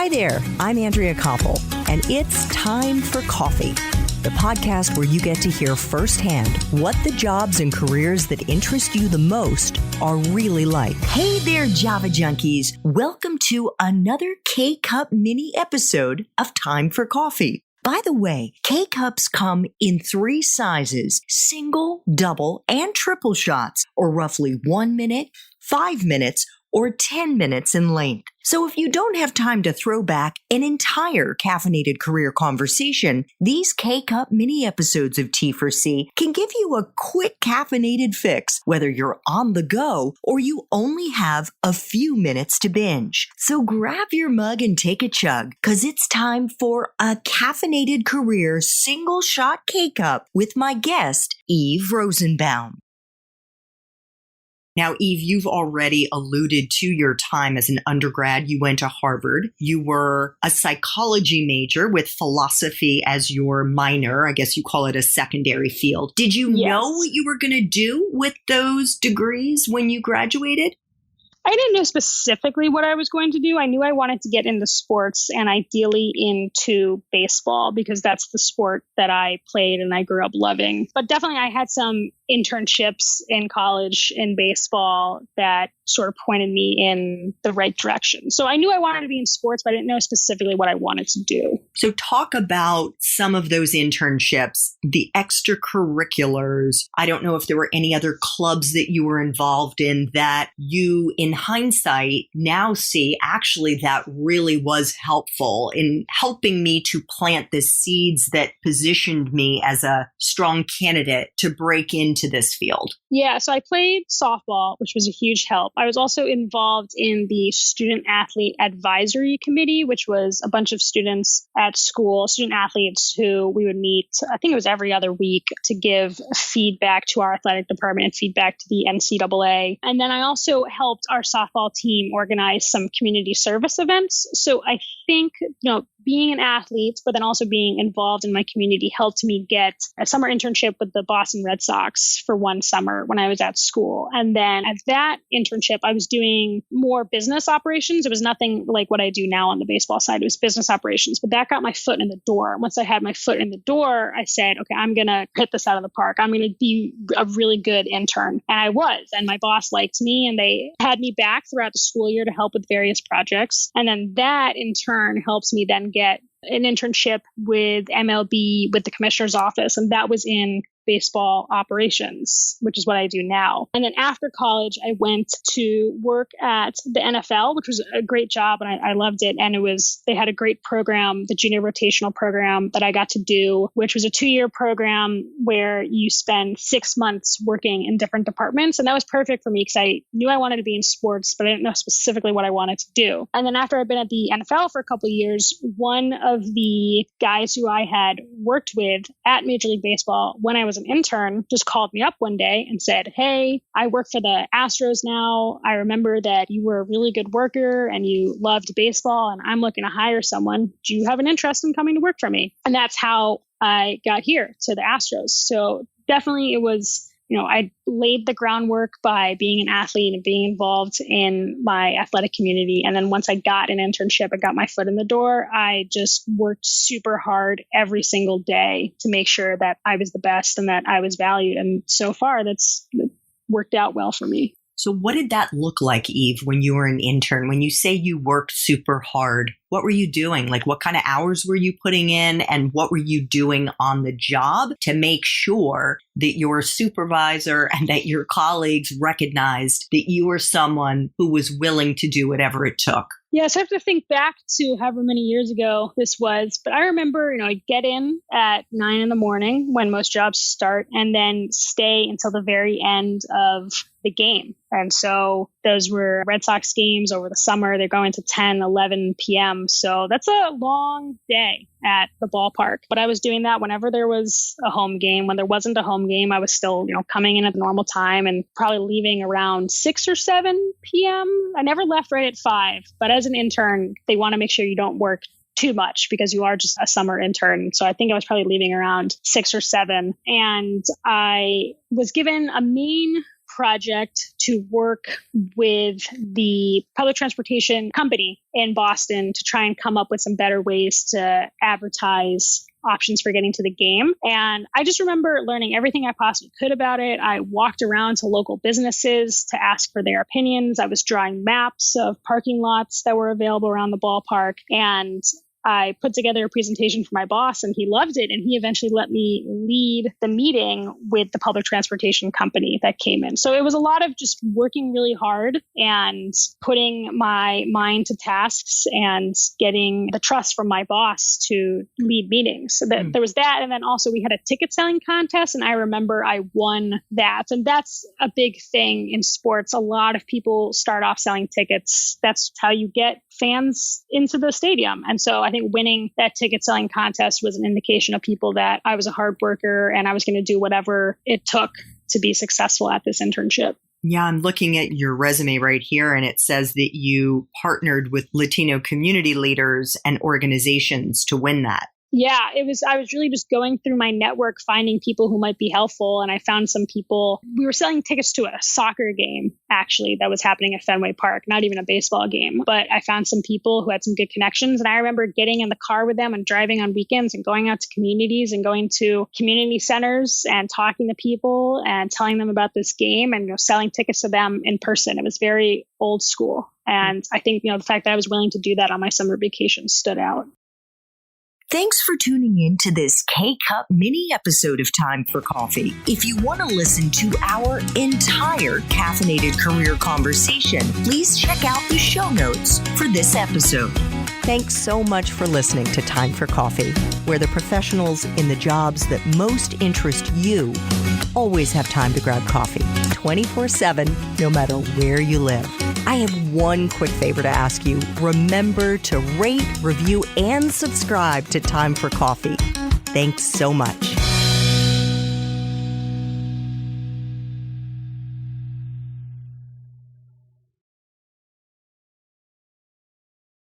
Hi there, I'm Andrea Koppel, and it's time for coffee, the podcast where you get to hear firsthand what the jobs and careers that interest you the most are really like. Hey there, Java junkies. Welcome to another K-Cup mini episode of Time for Coffee. By the way, K-Cups come in 3 sizes, single, double, and triple shots, or roughly 1 minute, 5 minutes, or 10 minutes in length. So if you don't have time to throw back an entire caffeinated career conversation, these K-Cup mini episodes of T4C can give you a quick caffeinated fix, whether you're on the go or you only have a few minutes to binge. So grab your mug and take a chug, because it's time for a caffeinated career single shot K-Cup with my guest, Eve Rosenbaum. Now, Eve, you've already alluded to your time as an undergrad. You went to Harvard. You were a psychology major with philosophy as your minor. I guess you call it a secondary field. Did you know what you were going to do with those degrees when you graduated? I didn't know specifically what I was going to do. I knew I wanted to get into sports and ideally into baseball because that's the sport that I played and I grew up loving. But definitely I had some internships in college in baseball that sort of pointed me in the right direction. So I knew I wanted to be in sports, but I didn't know specifically what I wanted to do. So talk about some of those internships, the extracurriculars. I don't know if there were any other clubs that you were involved in that you, in hindsight, now see actually that really was helpful in helping me to plant the seeds that positioned me as a strong candidate to break into this field. Yeah, so I played softball, which was a huge help. I was also involved in the Student Athlete Advisory Committee, which was a bunch of students at school, student athletes who we would meet, I think it was every other week, to give feedback to our athletic department and feedback to the NCAA. And then I also helped our softball team organize some community service events. So I think, being an athlete, but then also being involved in my community helped me get a summer internship with the Boston Red Sox for one summer when I was at school. And then at that internship, I was doing more business operations. It was nothing like what I do now on the baseball side. It was business operations, but that got my foot in the door. Once I had my foot in the door, I said, okay, I'm going to hit this out of the park. I'm going to be a really good intern. And I was, and my boss liked me and they had me back throughout the school year to help with various projects. And then that in turn helps me then get an internship with MLB with the commissioner's office. And that was in baseball operations, which is what I do now. And then after college, I went to work at the NFL, which was a great job and I loved it. And they had a great program, the junior rotational program that I got to do, which was a 2-year program where you spend 6 months working in different departments. And that was perfect for me because I knew I wanted to be in sports, but I didn't know specifically what I wanted to do. And then after I'd been at the NFL for a couple of years, one of the guys who I had worked with at Major League Baseball when I was an intern just called me up one day and said, hey, I work for the Astros now. I remember that you were a really good worker and you loved baseball and I'm looking to hire someone. Do you have an interest in coming to work for me? And that's how I got here to the Astros. So definitely it was, I laid the groundwork by being an athlete and being involved in my athletic community. And then once I got an internship, I got my foot in the door. I just worked super hard every single day to make sure that I was the best and that I was valued. And so far, that's worked out well for me. So what did that look like, Eve, when you were an intern? When you say you worked super hard, what were you doing? Like, what kind of hours were you putting in? And what were you doing on the job to make sure that your supervisor and that your colleagues recognized that you were someone who was willing to do whatever it took? Yeah, so I have to think back to however many years ago this was. But I remember, I'd get in at 9 in the morning when most jobs start and then stay until the very end of the game. And so those were Red Sox games over the summer. They're going to 10, 11 p.m. So that's a long day at the ballpark. But I was doing that whenever there was a home game. When there wasn't a home game, I was still, coming in at the normal time and probably leaving around 6 or 7 p.m. I never left right at 5. But as an intern, they want to make sure you don't work too much because you are just a summer intern. So I think I was probably leaving around 6 or 7. And I was given a main project to work with the public transportation company in Boston to try and come up with some better ways to advertise options for getting to the game. And I just remember learning everything I possibly could about it. I walked around to local businesses to ask for their opinions. I was drawing maps of parking lots that were available around the ballpark. And I put together a presentation for my boss and he loved it. And he eventually let me lead the meeting with the public transportation company that came in. So it was a lot of just working really hard and putting my mind to tasks and getting the trust from my boss to lead meetings. So that there was that. And then also we had a ticket selling contest. And I remember I won that. And that's a big thing in sports. A lot of people start off selling tickets. That's how you get fans into the stadium. And so I think winning that ticket selling contest was an indication of people that I was a hard worker and I was going to do whatever it took to be successful at this internship. Yeah, I'm looking at your resume right here, and it says that you partnered with Latino community leaders and organizations to win that. Yeah, I was really just going through my network, finding people who might be helpful. And I found some people. We were selling tickets to a soccer game, actually, that was happening at Fenway Park, not even a baseball game. But I found some people who had some good connections. And I remember getting in the car with them and driving on weekends and going out to communities and going to community centers and talking to people and telling them about this game and selling tickets to them in person. It was very old school. And I think, the fact that I was willing to do that on my summer vacation stood out. Thanks for tuning in to this K-Cup mini episode of Time for Coffee. If you want to listen to our entire caffeinated career conversation, please check out the show notes for this episode. Thanks so much for listening to Time for Coffee, where the professionals in the jobs that most interest you always have time to grab coffee 24/7, no matter where you live. I have one quick favor to ask you. Remember to rate, review, and subscribe to Time for Coffee. Thanks so much.